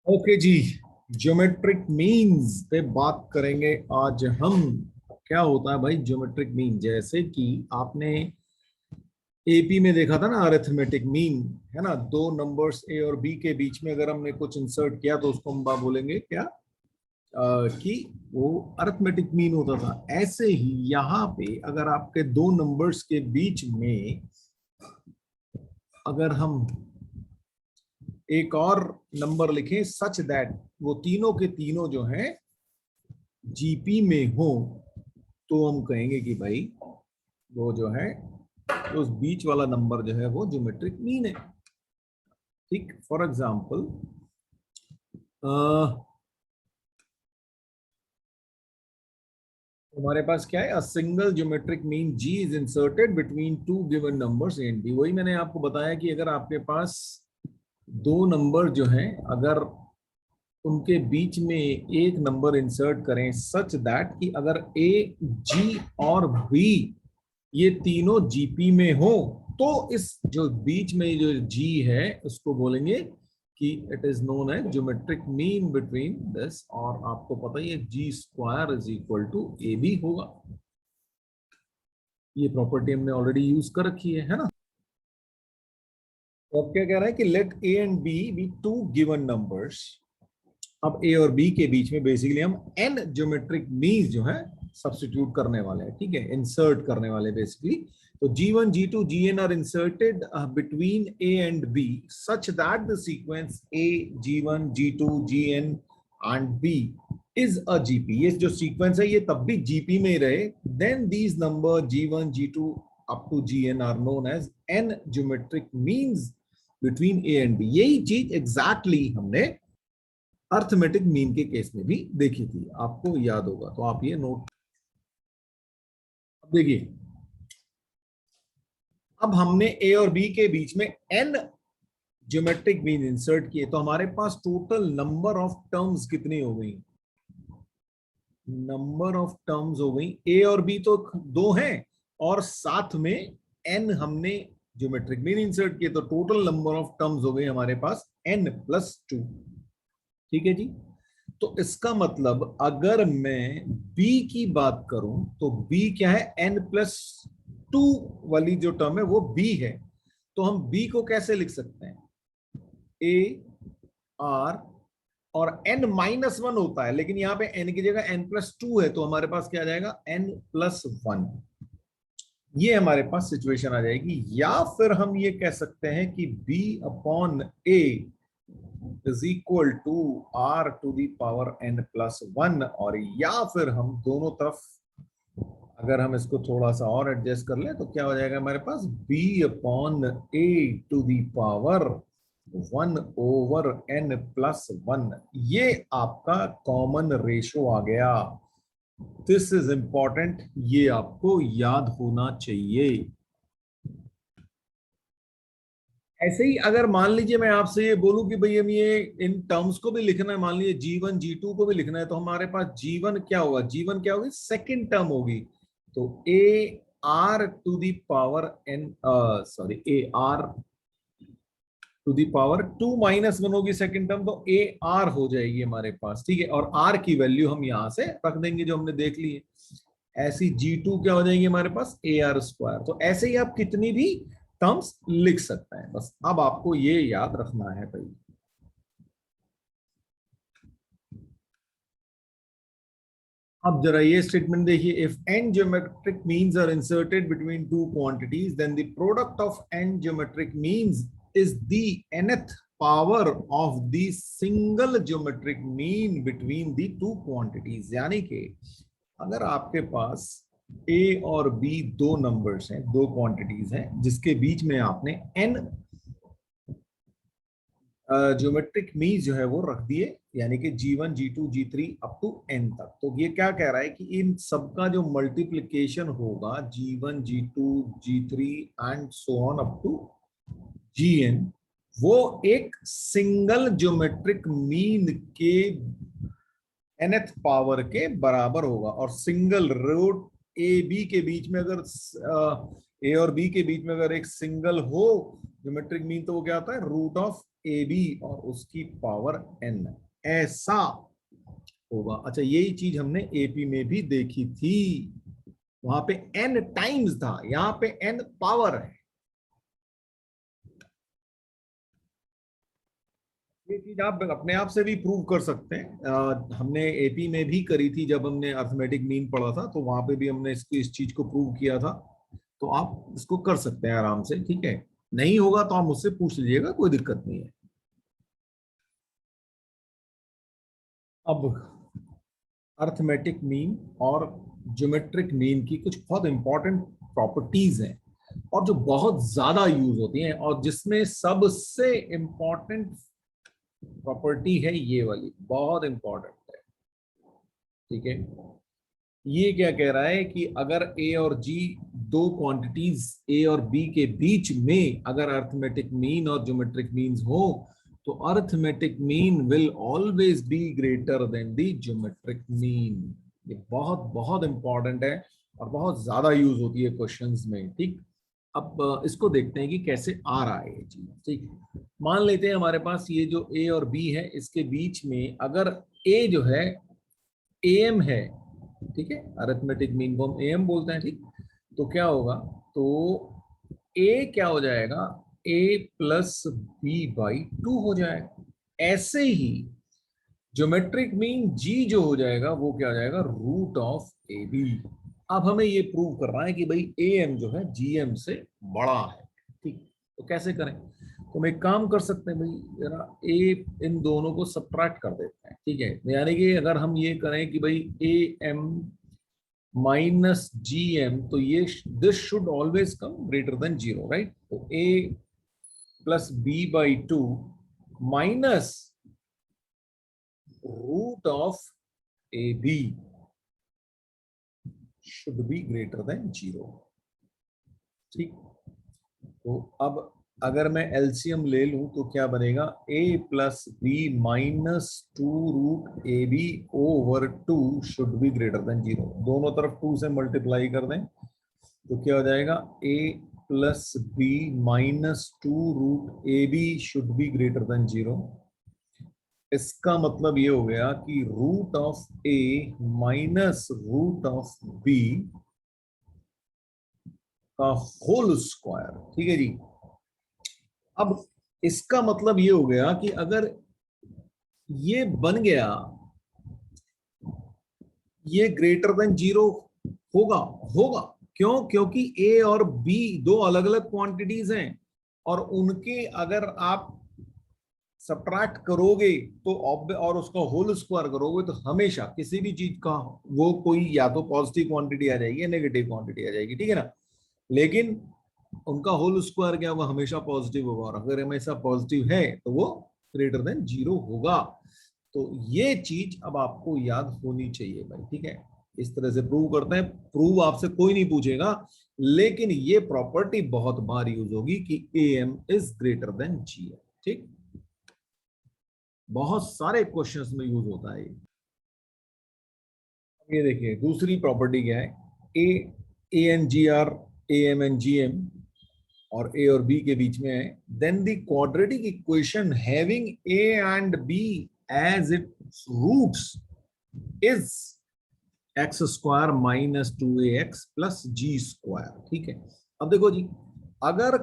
Okay जी। Geometric means पे बात करेंगे आज हम। क्या होता है भाई ज्योमेट्रिक मीन? जैसे कि आपने एपी में देखा था ना, अरिथमेटिक मीन, है ना। दो नंबर्स ए और बी के बीच में अगर हमने कुछ इंसर्ट किया तो उसको हम बोलेंगे क्या, कि वो अरिथमेटिक मीन होता था। ऐसे ही यहाँ पे अगर आपके दो नंबर्स के बीच में अगर हम एक और नंबर लिखें सच दैट वो तीनों के तीनों जो हैं जीपी में हो, तो हम कहेंगे कि भाई वो जो है, तो उस बीच वाला नंबर जो है वो ज्योमेट्रिक मीन है। ठीक, फॉर एग्जाम्पल हमारे पास क्या है, a single geometric mean G is inserted between two given numbers A and B. वही मैंने आपको बताया कि अगर आपके पास दो नंबर जो हैं, अगर उनके बीच में एक नंबर इंसर्ट करें सच दैट कि अगर ए, जी और बी ये तीनों जीपी में हो, तो इस जो बीच में जो जी है उसको बोलेंगे कि it is known as geometric mean between this. और आपको पता ही है G square is equal to A B होगा। ये प्रॉपर्टी हमने ऑलरेडी यूज कर रखी है ना। तो अब क्या कह रहा है कि let A and B two given numbers. अब ए और बी के बीच में बेसिकली हम एन ज्योमेट्रिक मीन्स जो है सब्स्टिट्यूट करने वाले हैं। ठीक है, इंसर्ट करने वाले बेसिकली। तो G1, G2, Gn are inserted between A and B such that the sequence A, G1, G2, Gn and B is a GP. ये जो सीक्वेंस है ये तब भी जीपी में ही रहे। Then these number G1, G2 up to Gn are known as n geometric means between A and B। यही चीज एग्जैक्टली हमने अर्थमेटिक मीन के केस में भी देखी थी, आपको याद होगा, तो आप ये नोट। अब देखिए, अब हमने ए और बी के बीच में एन ज्योमेट्रिक मीन इंसर्ट किए, तो हमारे पास टोटल नंबर ऑफ टर्म्स कितनी हो गई? नंबर ऑफ टर्म्स हो गई, ए और बी तो दो हैं और साथ में एन हमने ज्योमेट्रिक मीन इंसर्ट किए, तो टोटल नंबर ऑफ टर्म्स हो गई हमारे पास एन प्लस टू। ठीक है जी। तो इसका मतलब अगर मैं b की बात करूं तो b क्या है, n प्लस टू वाली जो टर्म है वो b है। तो हम b को कैसे लिख सकते हैं, a r, और n माइनस वन होता है, लेकिन यहां पे n की जगह n प्लस टू है, तो हमारे पास क्या आ जाएगा, n प्लस वन। ये हमारे पास सिचुएशन आ जाएगी। या फिर हम ये कह सकते हैं कि b upon a is equal to r to the power n plus one. और या फिर हम दोनों तरफ अगर हम इसको थोड़ा सा और एडजस्ट कर ले तो क्या हो जाएगा हमारे पास, b upon A to the power one over n plus one. ये आपका कॉमन रेशो आ गया। दिस इज इंपॉर्टेंट, ये आपको याद होना चाहिए। ऐसे ही अगर मान लीजिए मैं आपसे ये बोलूं कि भाई हम ये इन टर्म्स को भी लिखना है, मान लीजिए G1, G2 को भी लिखना है, तो हमारे पास G1 क्या होगा, G1 क्या होगी, सेकंड टर्म होगी। तो A r to the power n, sorry, A r to the power two minus one होगी सेकंड टर्म, तो ए आर हो जाएगी हमारे पास। ठीक है, और आर की वैल्यू हम यहां से रख देंगे जो हमने देख ली है। ऐसी G2 क्या हो जाएंगे हमारे पास, ए आर स्क्वायर। तो ऐसे ही आप कितनी भी टर्म्स लिख सकते हैं, बस अब आपको ये याद रखना है भाई। अब जरा ये स्टेटमेंट देखिए, if n geometric means are inserted between two quantities then the product of n geometric means is the nth power of the single geometric mean between the two quantities. यानी कि अगर आपके पास a और b दो numbers हैं, दो quantities हैं, जिसके बीच में आपने n ज्योमेट्रिक मीन जो है वो रख दिए, यानी कि G1, G2, G3 up to n तक। तो ये क्या कह रहा है कि इन सबका जो मल्टीप्लिकेशन होगा G1, G2, G3 and so on up to Gn, वो एक सिंगल ज्योमेट्रिक मीन के nth पावर के बराबर होगा। और सिंगल रूट ए बी के बीच में अगर ए और बी के बीच में अगर एक सिंगल हो ज्योमेट्रिक मीन, तो वो क्या होता है, रूट ऑफ ए बी और उसकी पावर n, ऐसा होगा। अच्छा, यही चीज हमने एपी में भी देखी थी, वहां पे n टाइम्स था, यहां पे n पावर है। ये चीज आप अपने आप से भी प्रूव कर सकते हैं। हमने एपी में भी करी थी, जब हमने अर्थमेटिक मीन पढ़ा था, तो वहां पे भी हमने इस चीज को प्रूव किया था। तो आप इसको कर सकते हैं आराम से, ठीक है। नहीं होगा तो आप मुझसे पूछ लीजिएगा, कोई दिक्कत नहीं है। अब अर्थमेटिक मीन और ज्योमेट्रिक मीन की कुछ बहुत इंपॉर्टेंट प्रॉपर्टीज हैं, और जो बहुत ज्यादा यूज होती हैं, और जिसमें सबसे इंपॉर्टेंट प्रॉपर्टी है ये वाली, बहुत इंपॉर्टेंट है, ठीक है। ये क्या कह रहा है कि अगर ए और जी, दो क्वांटिटीज ए और बी के बीच में अगर अर्थमेटिक मीन और ज्योमेट्रिक मीन्स हो, तो arithmetic mean will always be greater then the geometric mean. ये बहुत बहुत इंपॉर्टेंट है और बहुत ज्यादा यूज होती है क्वेश्चंस में, ठीक। अब इसको देखते हैं कि कैसे आ रहा है ये चीज, ठीक। मान लेते हैं हमारे पास ये जो ए और बी है, इसके बीच में अगर ए जो है एम है, ठीक है, अरिथमेटिक मीन को हम एम बोलते हैं, ठीक। तो क्या होगा, तो ए क्या हो जाएगा, ए प्लस बी बाई 2 हो जाएगा। ऐसे ही ज्योमेट्रिक मीन जी जो हो जाएगा वो क्या हो जाएगा, रूट ऑफ ए बी। अब हमें ये प्रूव करना है कि भाई ए एम जो है जी एम से बड़ा है, ठीक। तो कैसे करें, तो हम एक काम कर सकते हैं भाई, जरा ए इन दोनों को सब्ट्रैक्ट कर देते हैं, ठीक है। यानी कि अगर हम ये करें कि भाई A M minus G M, तो ये this should always come greater than 0, right. तो A plus B by 2 minus root of A B should be greater than 0, ठीक। तो अब अगर मैं एलसीएम ले लूं तो क्या बनेगा, a plus B minus 2 root A B over 2 should be greater than 0। दोनों तरफ 2 से मल्टीप्लाई कर दें तो क्या हो जाएगा, a plus B minus 2 root A B should be greater than 0। इसका मतलब ये हो गया कि root of A minus root of B का होल स्क्वायर, ठीक है जी। अब इसका मतलब ये हो गया कि अगर ये बन गया, ये ग्रेटर देन 0 होगा, होगा। क्यों, क्योंकि ए और बी दो अलग अलग क्वांटिटीज हैं, और उनके अगर आप सब्ट्रैक्ट करोगे तो और उसका होल स्क्वायर करोगे तो हमेशा किसी भी चीज का वो कोई या तो पॉजिटिव क्वांटिटी आ जाएगी या नेगेटिव क्वांटिटी आ जाएगी, ठीक है ना। लेकिन उनका होल स्क्वायर क्या होगा, हमेशा पॉजिटिव होगा, और अगर हमेशा पॉजिटिव है तो वो ग्रेटर देन 0 होगा। तो ये चीज अब आपको याद होनी चाहिए भाई, ठीक है। इस तरह से प्रूव करते हैं, प्रूव आपसे कोई नहीं पूछेगा, लेकिन ये प्रॉपर्टी बहुत बार यूज होगी कि A M is greater than G M, ठीक। बहुत सारे क्वेश्चंस में यूज होता है ये देखिए दूसरी प्रॉपर्टी क्या है, A A and G are, A M and G M, और ए और बी के बीच में है, then the quadratic equation having A and B as its roots is X square minus 2ax plus G square, ठीक है। अब देखो जी, अगर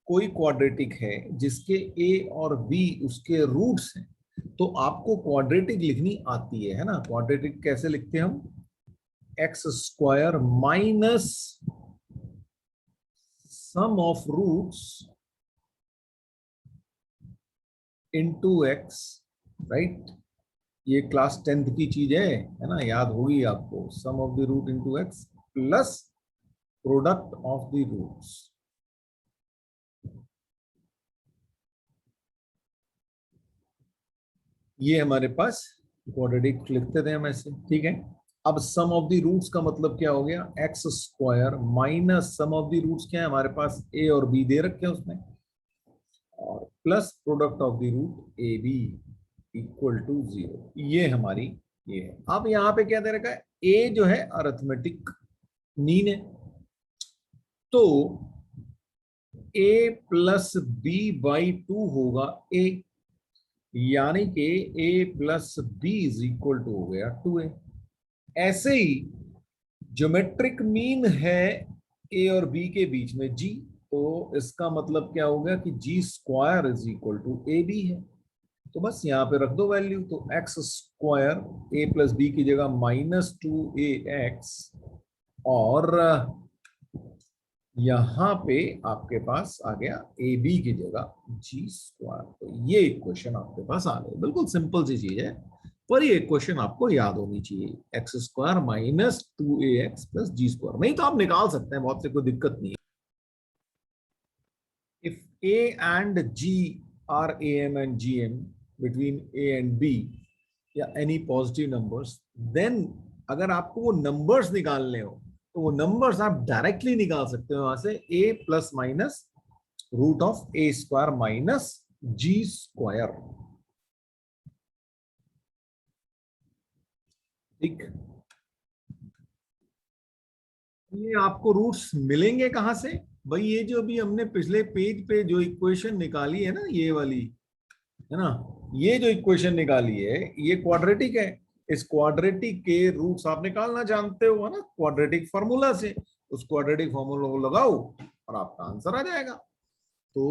कोई क्वाड्रेटिक है जिसके ए और बी उसके रूट्स हैं, तो आपको क्वाड्रेटिक लिखनी आती है ना। क्वाड्रेटिक कैसे लिखते हैं हम, X square minus sum of roots into X, right. ये क्लास 10th की चीज है ना, याद होगी आपको, sum of the root into X plus product of the roots. ये हमारे पास क्वाड्रेटिक लिखते थे हम ऐसे, ठीक है। अब सम ऑफ द रूट्स का मतलब क्या हो गया, x square minus sum of the roots क्या है हमारे पास, ए और बी दे रखे हैं उसमें, और plus product of the root A B equal to 0। ये हमारी ये है। अब यहाँ पे क्या दे रखा है, ए जो है अरिथमेटिक मीन है, तो ए प्लस बी बाई 2 होगा ए, यानी कि A plus B is equal to हो गया 2a। ऐसे ही ज्योमेट्रिक मीन है ए और बी के बीच में जी, तो इसका मतलब क्या हो गया कि G square is equal to A B है। तो बस यहाँ पे रख दो वैल्यू, तो X square A plus B की जगह -2ax, और यहां पे आपके पास आ गया ए बी की जगह जी स्क्वायर। तो ये इक्वेशन आपके पास आ गई, बिल्कुल सिंपल सी चीज है, पर ये इक्वेशन आपको याद होनी चाहिए, x square -2ax plus G square. नहीं तो आप निकाल सकते हैं, बहुत से कोई दिक्कत नहीं है। If a and g are am and gm between a and b या एनी पॉजिटिव नंबर्स, देन अगर आपको वो नंबर्स निकालने हो तो वो नंबर्स आप डायरेक्टली निकाल सकते हो वहां से, a plus minus root of a square minus g square. ठीक, ये आपको रूट्स मिलेंगे कहां से भाई? ये जो अभी हमने पिछले पेज पे जो इक्वेशन निकाली है ना, ये वाली है ना, ये जो इक्वेशन निकाली है ये क्वाड्रेटिक है। इस क्वाड्रेटिक के रूट्स आप निकालना जानते हो, है ना, क्वाड्रेटिक फार्मूला से। उस क्वाड्रेटिक फार्मूला को लगाओ और आपका आंसर आ जाएगा। तो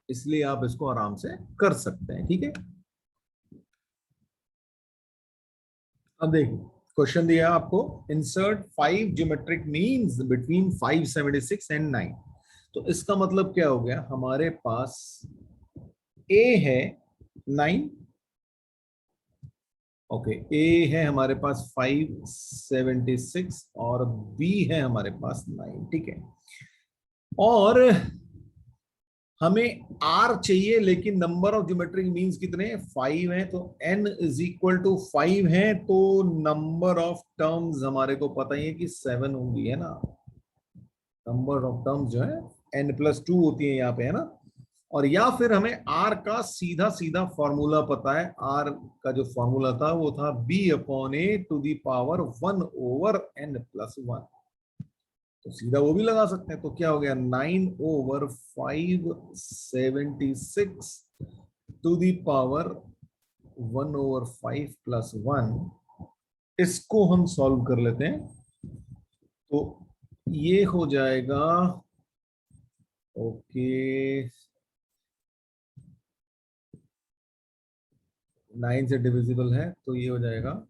इसलिए आप इसको आराम से कर सकते हैं। ठीक है, अब देखिए क्वेश्चन दिया आपको, insert 5 geometric means between 576 and 9। तो इसका मतलब क्या हो गया, हमारे पास ए है 9, ओके, ए है हमारे पास 576 और बी है हमारे पास 9। ठीक है, और हमें आर चाहिए, लेकिन नंबर ऑफ ज्योमेट्रिक मीन्स कितने हैं, 5 है, तो n इज इक्वल टू 5 है, तो नंबर ऑफ टर्म्स हमारे को पता ही है कि 7 होंगी, है ना। नंबर ऑफ टर्म्स जो है n+2 होती है यहाँ पे, है ना। और या फिर हमें r का सीधा सीधा फॉर्मूला पता है, r का जो फॉर्मूला था वो था b/a⁴ 1/n+1, तो सीधा वो भी लगा सकते हैं। तो क्या हो गया, 9/576 इसको हम सॉल्व कर लेते हैं, तो ये हो जाएगा, ओके, 9 से डिविजिबल है तो ये हो जाएगा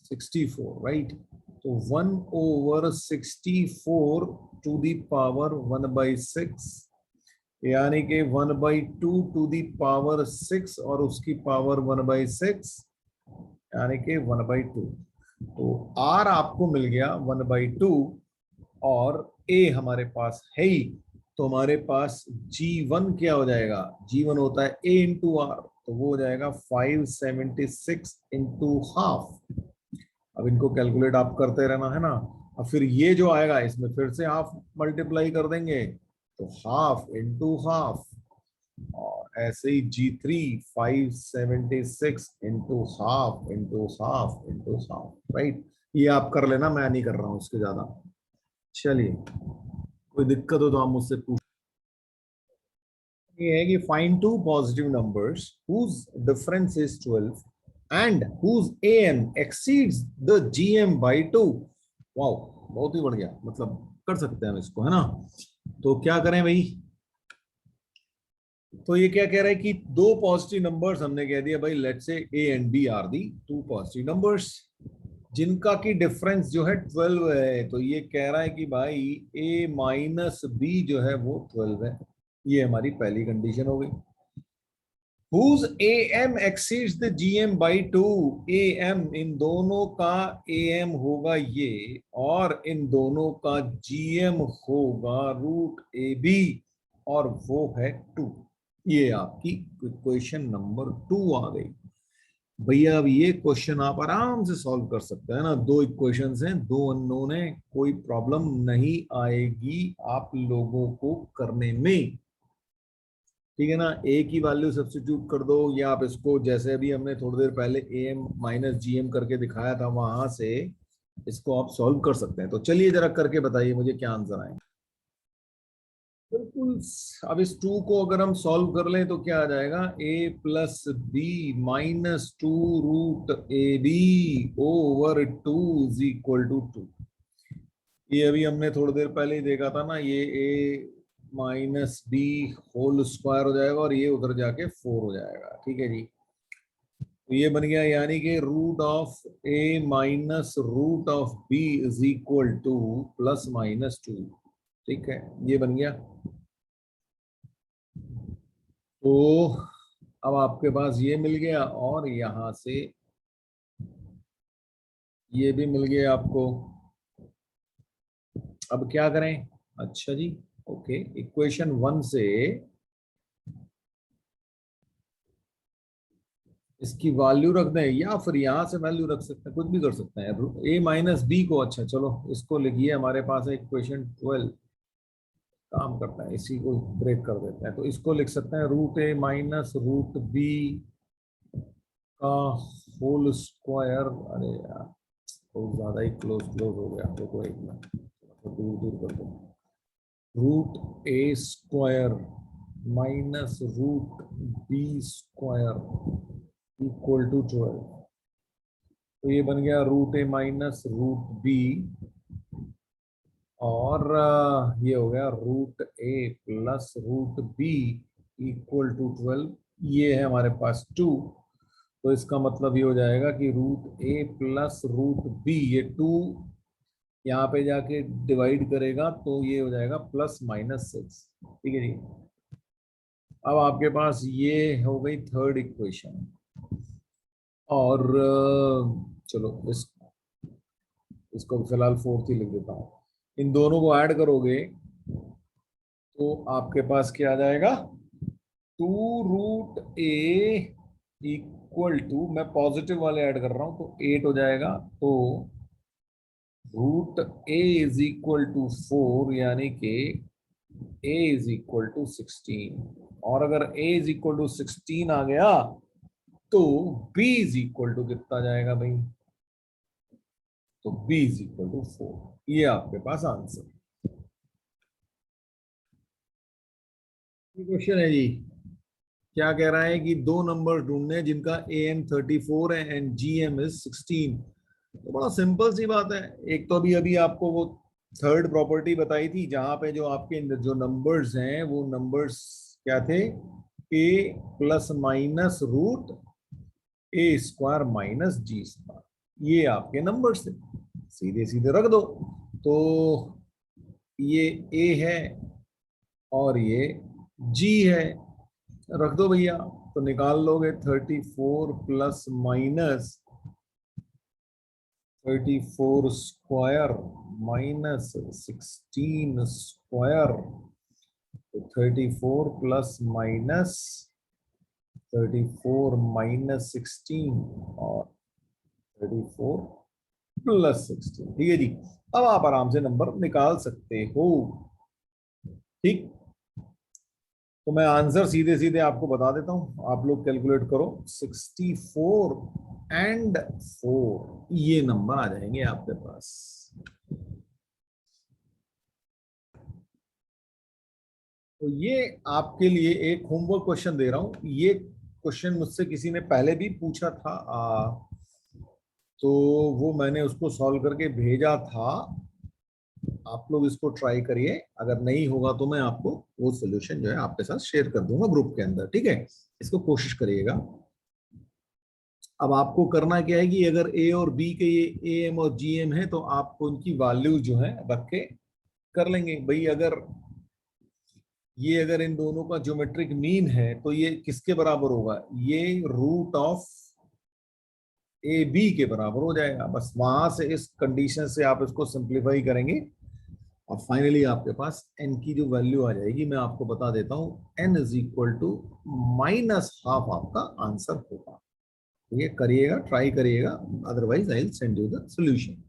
64, राइट। तो 1/64 यानी कि 1/2 और उसकी पावर 1/6 यानी कि 1/2। तो r आपको मिल गया 1/2 और a हमारे पास है ही, तो हमारे पास g1 क्या हो जाएगा, g1 होता है a इंटू आर, तो वो हो जाएगा 576 इंटू हाफ। अब इनको कैलकुलेट आप करते रहना, है ना। अब फिर ये जो आएगा इसमें फिर से हाफ मल्टीप्लाई कर देंगे, तो हाफ इंटू हाफ, और ऐसे ही G3 576 into half into half into half, right. ये आप कर लेना, मैं नहीं कर रहा हूं इसके ज्यादा। चलिए, कोई दिक्कत हो तो आप मुझसे पूछ। ये है कि find two positive numbers whose difference is 12 and whose am exceeds the gm by 2। Wow, बहुत ही बढ़िया, मतलब कर सकते हैं हम इसको, है ना। तो क्या करें भाई, तो ये क्या कह रहा है कि दो पॉजिटिव नंबर्स हमने कह दिया भाई, let's say a and b are the two positive numbers जिनका की डिफरेंस जो है 12 है। तो ये कह रहा है कि भाई a माइनस बी जो है वो 12 है, ये हमारी पहली कंडीशन हो गई। Whose AM exceeds the GM by 2, AM इन दोनों का AM होगा ये, और इन दोनों का GM होगा √AB, और वो है 2। ये आपकी क्वेश्चन नंबर 2 आ गई भैया। अब ये क्वेश्चन आप आराम से सॉल्व कर सकते हैं ना, दो इक्वेशंस हैं, दो अननोन है, कोई प्रॉब्लम नहीं आएगी आप लोगों को करने में। ठीक है ना, ए की वैल्यू सब्स्टिट्यूट कर दो, या आप इसको जैसे अभी हमने थोड़ी देर पहले am माइनस gm करके दिखाया था, वहां से इसको आप सॉल्व कर सकते हैं। तो चलिए जरा करके बताइए मुझे क्या आंसर आए। बिल्कुल। अब इस 2 को अगर हम सॉल्व कर लें तो क्या आ जाएगा, a plus B minus 2 root A B over 2 is equal to 2। ये अभी हमने थोड़ी देर पहले ही देखा था ना, ये a minus b whole square हो जाएगा और ये उधर जाके 4 हो जाएगा। ठीक है जी। तो ये बन गया, यानी कि root of a minus root of b is equal to plus minus 2। ठीक है, ये बन गया। तो अब आपके पास ये मिल गया और यहां से ये भी मिल गया आपको। अब क्या करें? अच्छा जी, ओके, इक्वेशन 1 से इसकी वैल्यू रख दें या फिर यहां से वैल्यू रख सकते हैं, कुछ भी कर सकते हैं। ए माइनस बी को, अच्छा चलो इसको लिखिए, हमारे पास है इक्वेशन 12, काम करता है, इसी को ब्रेक कर देते हैं। तो इसको लिख सकते हैं root a minus root B का होल स्क्वायर। अरे यार बहुत ज्यादा ही क्लोज क्लोज हो गया, देखो एक मिनट, दूर दूर कर दो। Root a square minus root b square equal to 12। तो ये बन गया root a minus root b और ये हो गया root a plus root b equal to 12। ये है हमारे पास 2। तो इसका मतलब ये हो जाएगा कि root a plus root B, ये 2 यहाँ पे जाके डिवाइड करेगा तो ये हो जाएगा प्लस माइनस 6। ठीक है जी। अब आपके पास ये हो गई थर्ड इक्वेशन और चलो इसको फिलहाल फोर्थ ही लिख देता हूँ। इन दोनों को ऐड करोगे तो आपके पास क्या आ जाएगा, 2 रूट ए इक्वल टू, मैं पॉजिटिव वाले ऐड कर रहा हूं तो 8 हो जाएगा। तो root a is equal to 4, यानी कि a इज इक्वल टू 16। और अगर a इज इक्वल टू 16 आ गया तो b इज इक्वल टू कितना जाएगा भाई, तो b इज इक्वल टू 4। ये आपके पास आंसर। क्वेश्चन है जी, क्या कह रहा है कि दो नंबर ढूंढने जिनका am 34 है एंड gm इज 16। तो बड़ा सिंपल सी बात है। एक तो अभी अभी आपको वो थर्ड प्रॉपर्टी बताई थी जहां पे जो आपके जो नंबर्स हैं वो नंबर्स क्या थे, a plus minus root a square minus g square, ये आपके नंबर्स थे, सीधे सीधे रख दो। तो ये a है और ये g है, रख दो भैया। तो निकाल लोगे 34 plus minus 34 square minus 16 square, तो 34 प्लस माइनस 34 माइनस 16 और 34 प्लस 16। ठीक है जी। अब आप आराम से नंबर निकाल सकते हो। ठीक, तो मैं आंसर सीधे सीधे आपको बता देता हूं, आप लोग कैलकुलेट करो। 64 एंड 4 ये नंबर आ जाएंगे आपके पास। तो ये आपके लिए एक होमवर्क क्वेश्चन दे रहा हूं। ये क्वेश्चन मुझसे किसी ने पहले भी पूछा था, तो वो मैंने उसको सॉल्व करके भेजा था। आप लोग इसको ट्राई करिए, अगर नहीं होगा तो मैं आपको वो सोल्यूशन जो है आपके साथ शेयर कर दूंगा ग्रुप के अंदर। ठीक है, इसको कोशिश करिएगा। अब आपको करना क्या है कि अगर ए और बी के ये ए एम और जी एम है तो आपको उनकी वैल्यू जो है रख के कर लेंगे भाई। अगर इन दोनों का ज्योमेट्रिक मीन है तो ये किसके बराबर होगा, ये रूट ऑफ ए बी के बराबर हो जाएगा। बस वहां से इस कंडीशन से आप इसको सिंप्लीफाई करेंगे और फाइनली आपके पास n की जो वैल्यू आ जाएगी मैं आपको बता देता हूं, n is equal to minus half आपका आंसर होगा। ये करिएगा, ट्राई करिएगा, otherwise I will send you the solution.